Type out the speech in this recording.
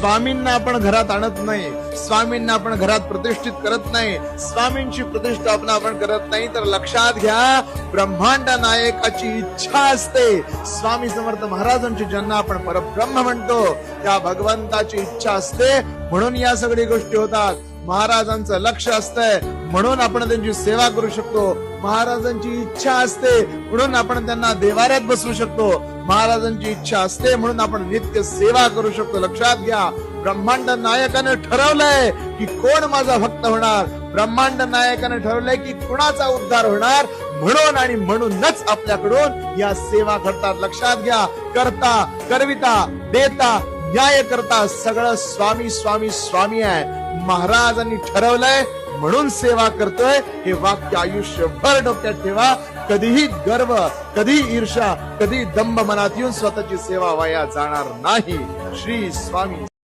स्वामींना आपण घरात आणत नाही, स्वामींना आपण घरात प्रतिष्ठित करत नाही, स्वामींची प्रतिष्ठापना आपण करत नाही, तर लक्षात घ्या ब्रह्मांड नायकाची इच्छा असते. स्वामी समर्थ महाराजांची ज्यांना आपण परब्रह्म म्हणतो त्या भगवंताची इच्छा असते, म्हणून या सगळ्या गोष्टी होतात. महाराजांचं लक्ष असतंय म्हणून आपण त्यांची सेवा करू शकतो. महाराजांची इच्छा असते म्हणून आपण त्यांना देवाऱ्यात बसवू शकतो. महाराजांची इच्छा असते म्हणून आपण नित्य सेवा करू शकतो. लक्षात घ्या ब्रह्मांड नायकाने ठरवलंय की कोण माझा भक्त होणार, ब्रह्मांड नायकाने ठरवलंय की कुणाचा उद्धार होणार, म्हणून आणि म्हणूनच आपल्याकडून या सेवा करतात. लक्षात घ्या करता, करविता, देता, न्याय करता सगळं स्वामी स्वामी स्वामी आहे. महाराजांनी ठरवलंय म्हणून सेवा करतोय, हे वाक्य आयुष्यभर डोक्यात ठेवा. कधीही गर्व, कधी ईर्षा, कधी दंभ मनात येऊन स्वतःची सेवा वाया जाणार नाही. श्री स्वामी.